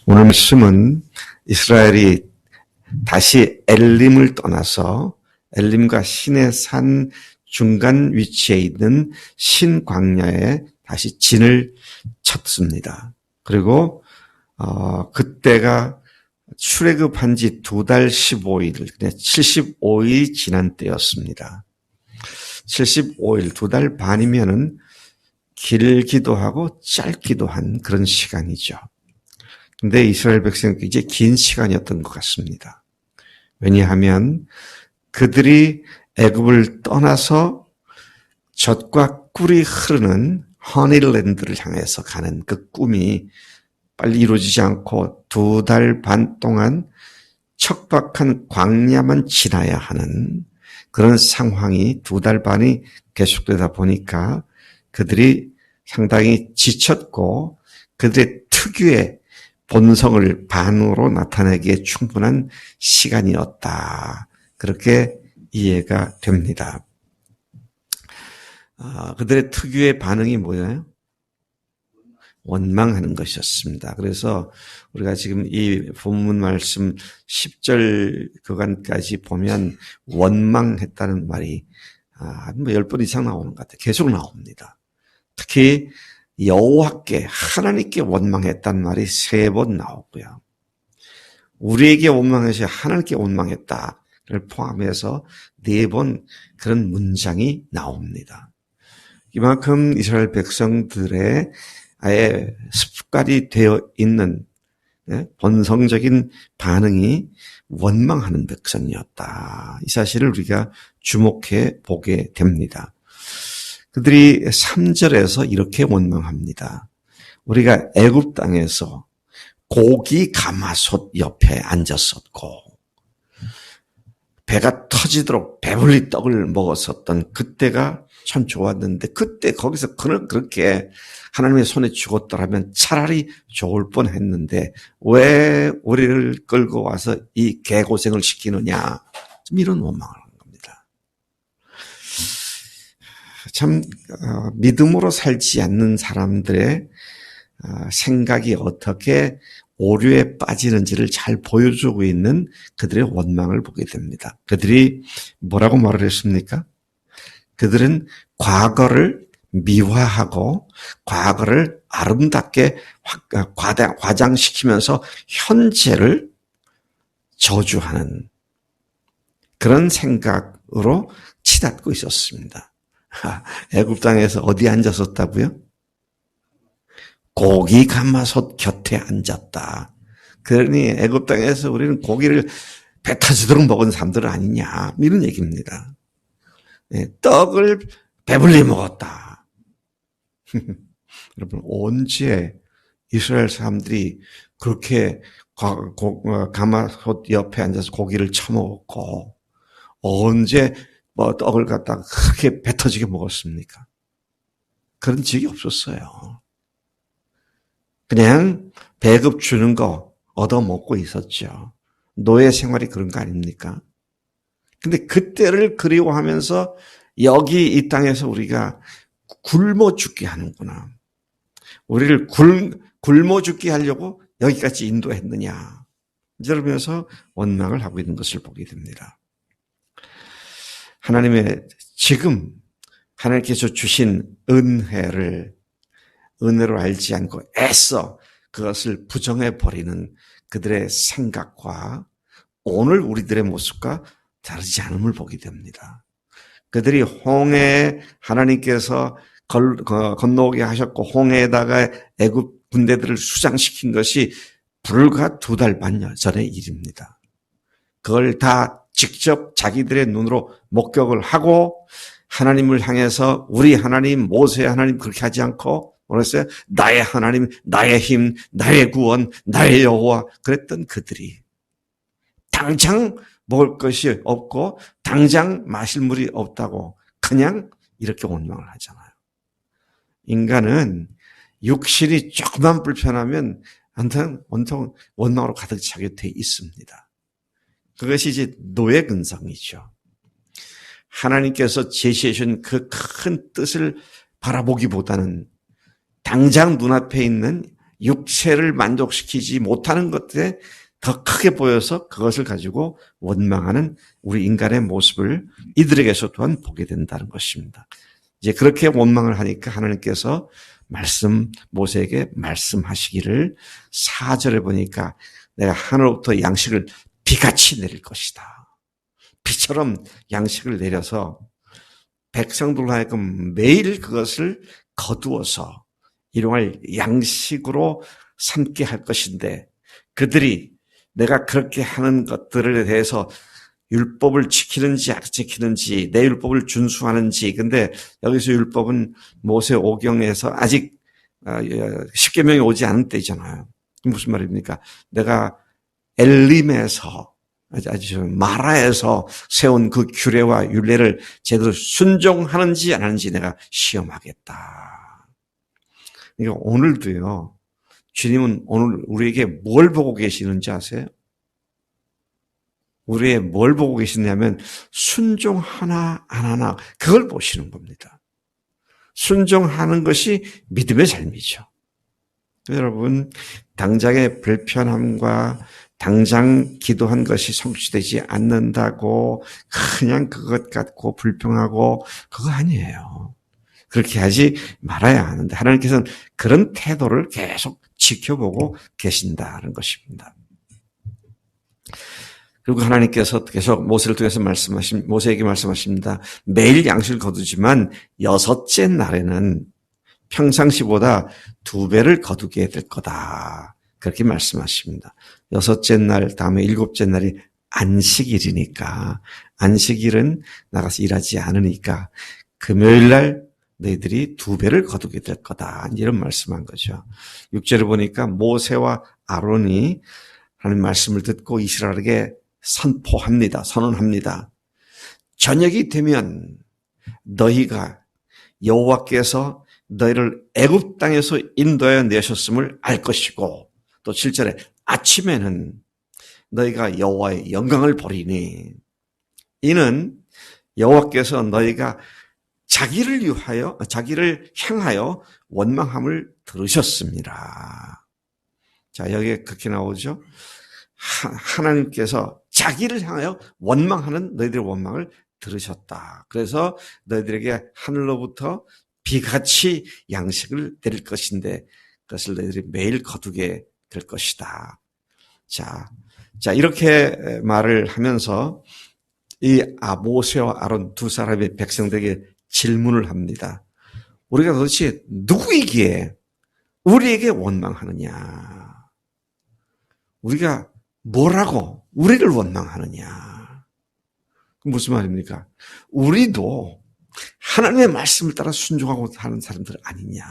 오늘 말씀은 이스라엘이 다시 엘림을 떠나서 엘림과 시내산 중간 위치에 있는 신광야에 다시 진을 쳤습니다. 그리고 그때가 출애굽한 지 2달 15일, 75일이 지난 때였습니다. 75일, 2달 반이면은 길기도 하고 짧기도 한 그런 시간이죠. 근데 이스라엘 백성에게 이제 긴 시간이었던 것 같습니다. 왜냐하면 그들이 애굽을 떠나서 젖과 꿀이 흐르는 허니랜드를 향해서 가는 그 꿈이 빨리 이루어지지 않고 2달 반 동안 척박한 광야만 지나야 하는 그런 상황이 2달 반이 계속되다 보니까 그들이 상당히 지쳤고 그들의 특유의 본성을 반으로 나타내기에 충분한 시간이었다. 그렇게 이해가 됩니다. 그들의 특유의 반응이 뭐예요? 원망하는 것이었습니다. 그래서 우리가 지금 이 본문 말씀 10절 그간까지 보면 원망했다는 말이 10번 이상 나오는 것 같아요. 계속 나옵니다. 특히 여호와께 하나님께 원망했다는 말이 3번 나오고요. 우리에게 원망해서 하나님께 원망했다를 포함해서 4번 그런 문장이 나옵니다. 이만큼 이스라엘 백성들의 아예 습관이 되어 있는 본성적인 반응이 원망하는 백성이었다. 이 사실을 우리가 주목해 보게 됩니다. 그들이 3절에서 이렇게 원망합니다. 우리가 애굽 땅에서 고기 가마솥 옆에 앉았었고 배가 터지도록 배불리 떡을 먹었었던 그때가 참 좋았는데 그때 거기서 그렇게 하나님의 손에 죽었더라면 차라리 좋을 뻔했는데 왜 우리를 끌고 와서 이 개고생을 시키느냐, 좀 이런 원망을 하는 겁니다. 참 믿음으로 살지 않는 사람들의 생각이 어떻게 오류에 빠지는지를 잘 보여주고 있는 그들의 원망을 보게 됩니다. 그들이 뭐라고 말을 했습니까? 그들은 과거를 미화하고 과거를 아름답게 과장시키면서 현재를 저주하는 그런 생각으로 치닫고 있었습니다. 애굽 땅에서 어디 앉았었다고요? 고기 가마솥 곁에 앉았다. 그러니 애굽 땅에서 우리는 고기를 배 터지도록 먹은 사람들 아니냐, 이런 얘기입니다. 떡을 배불리 먹었다. 여러분, 언제 이스라엘 사람들이 그렇게 가마솥 옆에 앉아서 고기를 처먹었고 언제 떡을 갖다가 그렇게 배 터지게 먹었습니까? 그런 적이 없었어요. 그냥 배급 주는 거 얻어먹고 있었죠. 노예 생활이 그런 거 아닙니까? 근데 그때를 그리워하면서 여기 이 땅에서 우리가 굶어 죽게 하는구나. 우리를 굶어 죽게 하려고 여기까지 인도했느냐. 이러면서 원망을 하고 있는 것을 보게 됩니다. 하나님의 지금 하나님께서 주신 은혜로 알지 않고 애써 그것을 부정해버리는 그들의 생각과 오늘 우리들의 모습과 다르지 않음을 보게 됩니다. 그들이 홍해에 하나님께서 건너오게 하셨고 홍해에다가 애굽 군대들을 수장시킨 것이 불과 2달 반 전의 일입니다. 그걸 다 직접 자기들의 눈으로 목격을 하고 하나님을 향해서 우리 하나님, 모세의 하나님 그렇게 하지 않고 그랬어요. 나의 하나님, 나의 힘, 나의 구원, 나의 여호와 그랬던 그들이 당장 먹을 것이 없고 당장 마실 물이 없다고 그냥 이렇게 원망을 하잖아요. 인간은 육신이 조금만 불편하면 온통 원망으로 가득 차게 돼 있습니다. 그것이 이제 노예 근성이죠. 하나님께서 제시해 주신 그 큰 뜻을 바라보기보다는 당장 눈앞에 있는 육체를 만족시키지 못하는 것들에 더 크게 보여서 그것을 가지고 원망하는 우리 인간의 모습을 이들에게서 또한 보게 된다는 것입니다. 이제 그렇게 원망을 하니까 하나님께서 모세에게 말씀하시기를 4절에 보니까 내가 하늘로부터 양식을 비같이 내릴 것이다. 비처럼 양식을 내려서 백성들로 하여금 매일 그것을 거두어서 일용할 양식으로 삼게 할 것인데 그들이 내가 그렇게 하는 것들에 대해서 율법을 지키는지 안 지키는지 내 율법을 준수하는지 근데 여기서 율법은 모세 오경에서 아직 십계명이 오지 않은 때잖아요. 무슨 말입니까? 내가 엘림에서 아주 마라에서 세운 그 규례와 율례를 제대로 순종하는지 안 하는지 내가 시험하겠다. 그러니까 오늘도요. 주님은 오늘 우리에게 뭘 보고 계시는지 아세요? 우리의 뭘 보고 계시냐면 순종하나 안 하나 그걸 보시는 겁니다. 순종하는 것이 믿음의 삶이죠. 여러분 당장의 불편함과 당장 기도한 것이 성취되지 않는다고 그냥 그것 갖고 불평하고 그거 아니에요. 그렇게 하지 말아야 하는데 하나님께서는 그런 태도를 계속 지켜보고 계신다는 것입니다. 그리고 하나님께서 계속 모세를 통해서 모세에게 말씀하십니다. 매일 양식을 거두지만 6째 날에는 평상시보다 2배를 거두게 될 거다. 그렇게 말씀하십니다. 6째 날, 다음에 7째 날이 안식일이니까, 안식일은 나가서 일하지 않으니까, 금요일 날 너희들이 2배를 거두게 될 거다. 이런 말씀한 거죠. 6절을 보니까 모세와 아론이 하나님 말씀을 듣고 이스라엘에게 선언합니다. 저녁이 되면 너희가 여호와께서 너희를 애굽 땅에서 인도하여 내셨음을 알 것이고 또 7절에 아침에는 너희가 여호와의 영광을 보리니 이는 여호와께서 너희가 자기를 향하여 원망함을 들으셨습니다. 자, 여기에 그렇게 나오죠. 하나님께서 자기를 향하여 원망하는 너희들의 원망을 들으셨다. 그래서 너희들에게 하늘로부터 비같이 양식을 내릴 것인데 그것을 너희들이 매일 거두게 될 것이다. 자, 이렇게 말을 하면서 이 모세와 아론 두 사람의 백성들에게 질문을 합니다. 우리가 도대체 누구이기에 우리에게 원망하느냐? 우리가 뭐라고 우리를 원망하느냐? 무슨 말입니까? 우리도 하나님의 말씀을 따라 순종하고 하는 사람들 아니냐?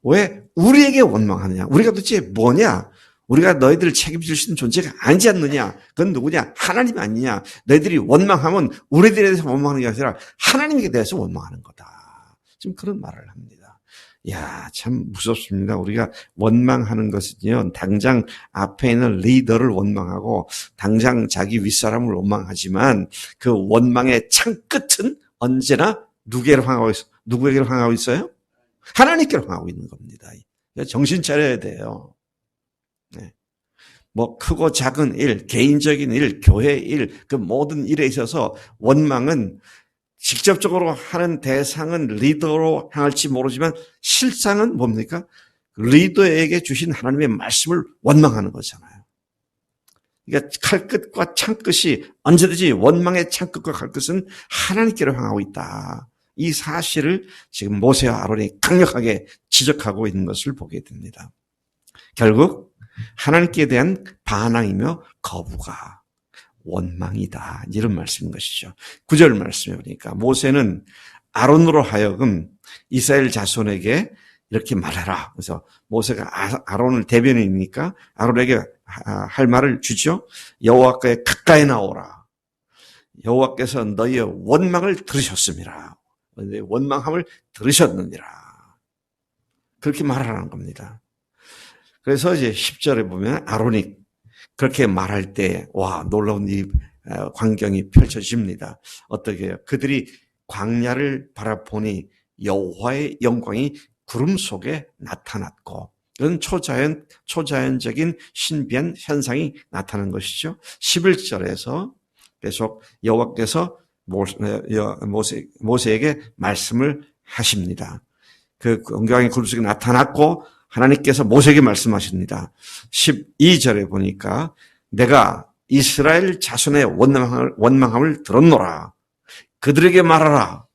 왜 우리에게 원망하느냐? 우리가 도대체 뭐냐? 우리가 너희들을 책임질 수 있는 존재가 아니지 않느냐? 그건 누구냐? 하나님 아니냐? 너희들이 원망하면 우리들에 대해서 원망하는 게 아니라 하나님에 대해서 원망하는 거다. 지금 그런 말을 합니다. 야, 참 무섭습니다. 우리가 원망하는 것은요, 당장 앞에 있는 리더를 원망하고, 당장 자기 윗사람을 원망하지만, 그 원망의 창끝은 언제나 누구에게로 향하고 있어요? 하나님께로 향하고 있는 겁니다. 정신 차려야 돼요. 네. 뭐, 크고 작은 일, 개인적인 일, 교회 일, 그 모든 일에 있어서 원망은 직접적으로 하는 대상은 리더로 향할지 모르지만 실상은 뭡니까? 리더에게 주신 하나님의 말씀을 원망하는 거잖아요. 그러니까 칼끝과 창끝이 언제든지 원망의 창끝과 칼끝은 하나님께로 향하고 있다. 이 사실을 지금 모세와 아론이 강력하게 지적하고 있는 것을 보게 됩니다. 결국 하나님께 대한 반항이며 거부가 원망이다. 이런 말씀인 것이죠. 9절 말씀해 보니까 모세는 아론으로 하여금 이스라엘 자손에게 이렇게 말해라. 그래서 모세가 아론을 대변이니까 아론에게 할 말을 주죠. 여호와께 가까이 나오라. 여호와께서 너희의 원망을 들으셨습니다. 너희의 원망함을 들으셨느니라. 그렇게 말하라는 겁니다. 그래서 이제 10절에 보면 아론이 그렇게 말할 때, 와, 놀라운 이 광경이 펼쳐집니다. 어떻게 해요? 그들이 광야를 바라보니 여호와의 영광이 구름 속에 나타났고, 그건 초자연적인 신비한 현상이 나타나는 것이죠. 11절에서 계속 여호와께서 모세에게 말씀을 하십니다. 그 광야의 그룹 속에 나타났고 하나님께서 모세에게 말씀하십니다. 12절에 보니까 내가 이스라엘 자손의 원망함을 들었노라. 그들에게 말하라.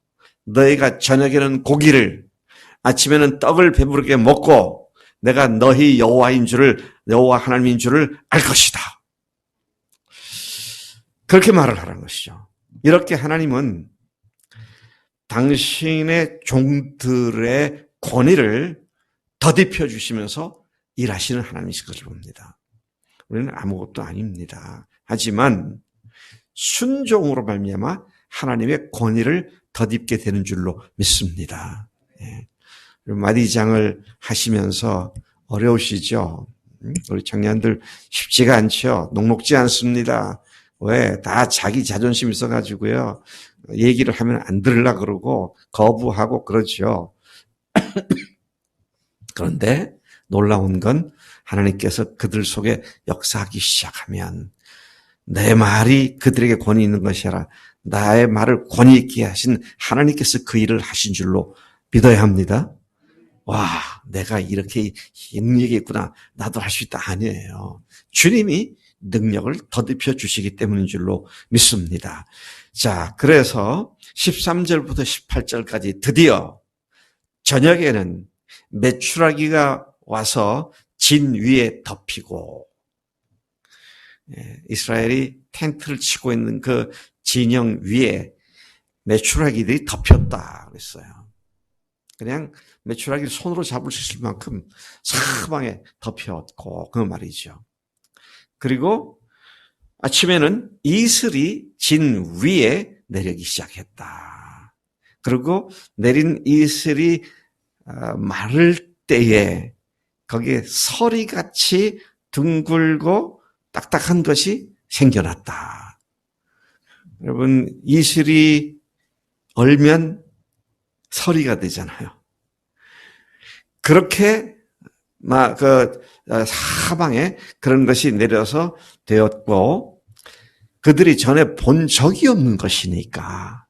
너희가 저녁에는 고기를 아침에는 떡을 배부르게 먹고 내가 너희 여호와 하나님인 줄을 알 것이다. 그렇게 말을 하라는 것이죠. 이렇게 하나님은 당신의 종들의 권위를 더딥혀 주시면서 일하시는 하나님이실 것을 봅니다. 우리는 아무것도 아닙니다. 하지만 순종으로 말미암아 하나님의 권위를 더딥게 되는 줄로 믿습니다. 마디장을 하시면서 어려우시죠? 우리 청년들 쉽지가 않죠. 녹록지 않습니다. 왜? 다 자기 자존심 있어가지고요. 얘기를 하면 안 들으려고 그러고 거부하고 그러죠. 그런데 놀라운 건 하나님께서 그들 속에 역사하기 시작하면 내 말이 그들에게 권위 있는 것이 아니라 나의 말을 권위 있게 하신 하나님께서 그 일을 하신 줄로 믿어야 합니다. 와, 내가 이렇게 능력이 있구나. 나도 할 수 있다. 아니에요. 주님이 능력을 더딥혀 주시기 때문인 줄로 믿습니다. 자, 그래서 13절부터 18절까지 드디어 저녁에는 메추라기가 와서 진 위에 덮이고 이스라엘이 텐트를 치고 있는 그 진영 위에 메추라기들이 덮였다 그랬어요. 그냥 메추라기를 손으로 잡을 수 있을 만큼 사방에 덮였고 그 말이죠. 그리고 아침에는 이슬이 진 위에 내리기 시작했다. 그리고 내린 이슬이 마를 때에 거기에 서리같이 둥글고 딱딱한 것이 생겨났다. 여러분, 이슬이 얼면 서리가 되잖아요. 그렇게 사방에 그런 것이 내려서 되었고 그들이 전에 본 적이 없는 것이니까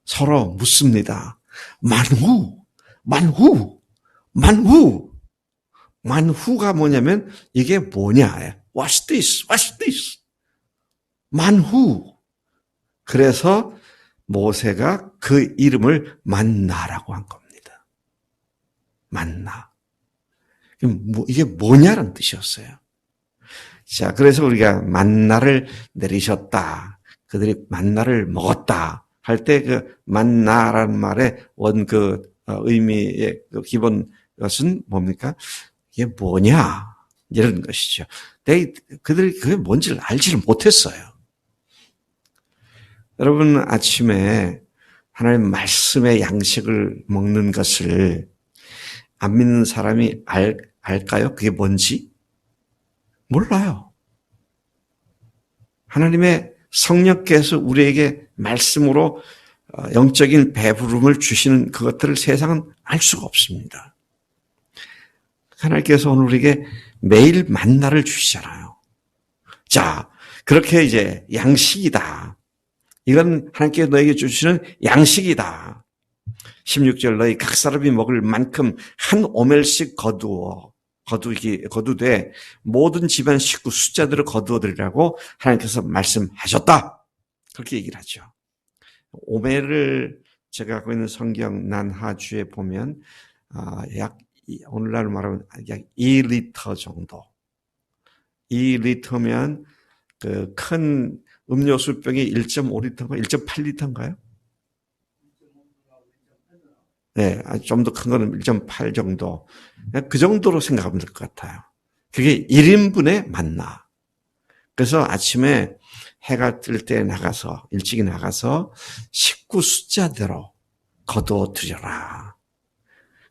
서로 묻습니다. 만후가 뭐냐면 이게 뭐냐? What's this? 만후. 그래서 모세가 그 이름을 만나라고 한 겁니다. 만나. 이게 뭐냐는 뜻이었어요. 자, 그래서 우리가 만나를 내리셨다. 그들이 만나를 먹었다. 할 때 그 만나라는 말의 의미의 그 기본 것은 뭡니까? 이게 뭐냐? 이런 것이죠. 그들이 그게 뭔지를 알지를 못했어요. 여러분, 아침에 하나님 말씀의 양식을 먹는 것을 안 믿는 사람이 알까요? 그게 뭔지? 몰라요. 하나님의 성령께서 우리에게 말씀으로 영적인 배부름을 주시는 그것들을 세상은 알 수가 없습니다. 하나님께서 오늘 우리에게 매일 만나를 주시잖아요. 자, 그렇게 이제 양식이다. 이건 하나님께서 너에게 주시는 양식이다. 16절 너희 각 사람이 먹을 만큼 한 오멜씩 거두되 모든 집안 식구 숫자들을 거두어드리라고 하나님께서 말씀하셨다. 그렇게 얘기를 하죠. 오멜을 제가 갖고 있는 성경 난하주에 보면 약 오늘날 말하면 약 2리터 정도. 2리터면 그 큰 음료수 병이 1.5리터인가 1.8리터인가요? 네, 좀 더 큰 거는 1.8 정도. 그 정도로 생각하면 될 것 같아요. 그게 1인분의 만나. 그래서 아침에 해가 뜰 때 일찍 나가서 식구 숫자대로 거두어 드려라.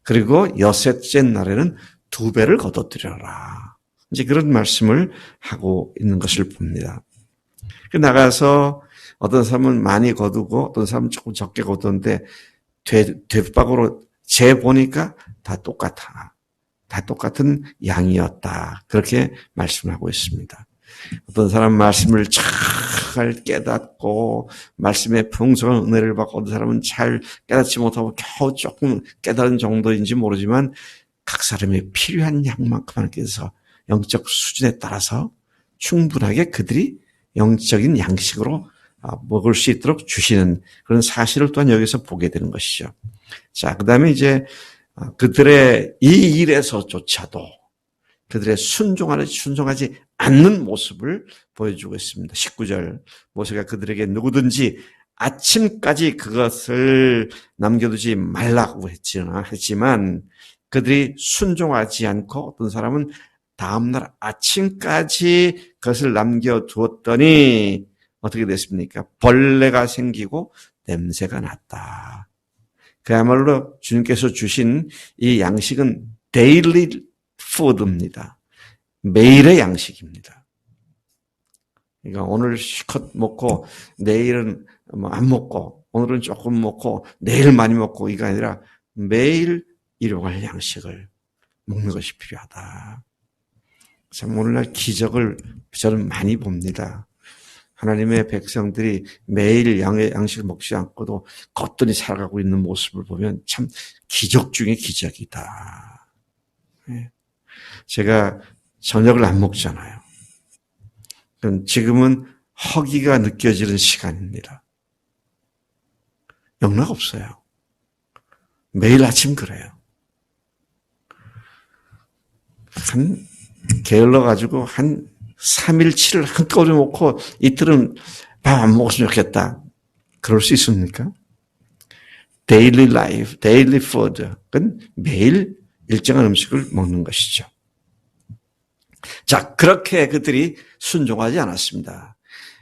그리고 여섯째 날에는 2배를 거두어 드려라. 이제 그런 말씀을 하고 있는 것을 봅니다. 나가서 어떤 사람은 많이 거두고 어떤 사람은 조금 적게 거두는데 되박으로 재보니까 다 똑같아. 다 똑같은 양이었다. 그렇게 말씀하고 있습니다. 어떤 사람 말씀을 잘 깨닫고 말씀의 풍성한 은혜를 받고 어떤 사람은 잘 깨닫지 못하고 겨우 조금 깨달은 정도인지 모르지만 각 사람이 필요한 양만큼 하나님께서 영적 수준에 따라서 충분하게 그들이 영적인 양식으로 먹을 수 있도록 주시는 그런 사실을 또한 여기서 보게 되는 것이죠. 자, 그 다음에 이제 그들의 이 일에서조차도 그들의 순종하지 않는 모습을 보여주고 있습니다. 19절 모세가 그들에게 누구든지 아침까지 그것을 남겨두지 말라고 했지만 그들이 순종하지 않고 어떤 사람은 다음날 아침까지 그것을 남겨두었더니 어떻게 됐습니까? 벌레가 생기고 냄새가 났다. 그야말로 주님께서 주신 이 양식은 데일리 푸드입니다. 매일의 양식입니다. 그러니까 오늘 실컷 먹고 내일은 안 먹고 오늘은 조금 먹고 내일 많이 먹고 이게 아니라 매일 일용할 양식을 먹는 것이 필요하다. 참 오늘날 기적을 저는 많이 봅니다. 하나님의 백성들이 매일 양식을 먹지 않고도 겉돈이 살아가고 있는 모습을 보면 참 기적 중에 기적이다. 제가 저녁을 안 먹잖아요. 지금은 허기가 느껴지는 시간입니다. 영락 없어요. 매일 아침 그래요. 게을러가지고 한 3일, 7일 한꺼번에 먹고 이틀은 밥 안 먹었으면 좋겠다. 그럴 수 있습니까? Daily life, daily food. 그건 매일 일정한 음식을 먹는 것이죠. 자, 그렇게 그들이 순종하지 않았습니다.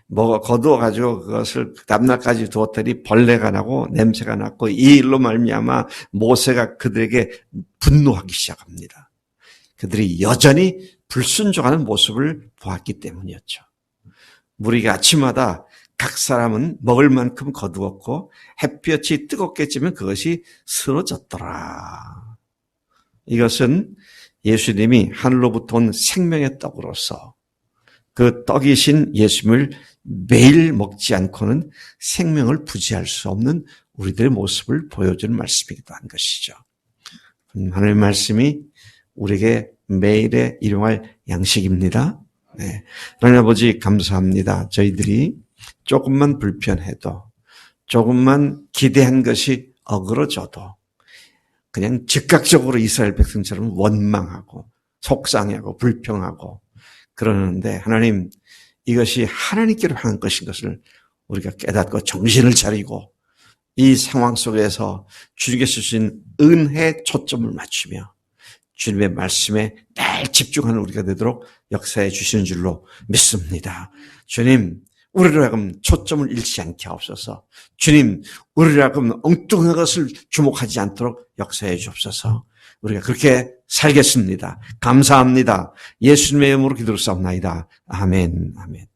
거두어가지고 그것을 다음날까지 두었더니 벌레가 나고 냄새가 났고 이 일로 말미암아 모세가 그들에게 분노하기 시작합니다. 그들이 여전히 불순종하는 모습을 보았기 때문이었죠. 무리가 아침마다 각 사람은 먹을 만큼 거두었고 햇볕이 뜨겁게 찌면 그것이 쓰러졌더라. 이것은 예수님이 하늘로부터 온 생명의 떡으로서 그 떡이신 예수님을 매일 먹지 않고는 생명을 부지할 수 없는 우리들의 모습을 보여주는 말씀이기도 한 것이죠. 하나님의 말씀이 우리에게 매일의 일용할 양식입니다. 네. 하나님 아버지 감사합니다. 저희들이 조금만 불편해도 조금만 기대한 것이 어그러져도 그냥 즉각적으로 이스라엘 백성처럼 원망하고 속상해하고 불평하고 그러는데 하나님 이것이 하나님께로 향한 것인 것을 우리가 깨닫고 정신을 차리고 이 상황 속에서 주님께서 주신 은혜에 초점을 맞추며 주님의 말씀에 늘 집중하는 우리가 되도록 역사해 주시는 줄로 믿습니다. 주님, 우리로 하여금 초점을 잃지 않게 하옵소서. 주님, 우리로 하여금 엉뚱한 것을 주목하지 않도록 역사해 주옵소서. 우리가 그렇게 살겠습니다. 감사합니다. 예수님의 이름으로 기도를 싸움나이다. 아멘, 아멘.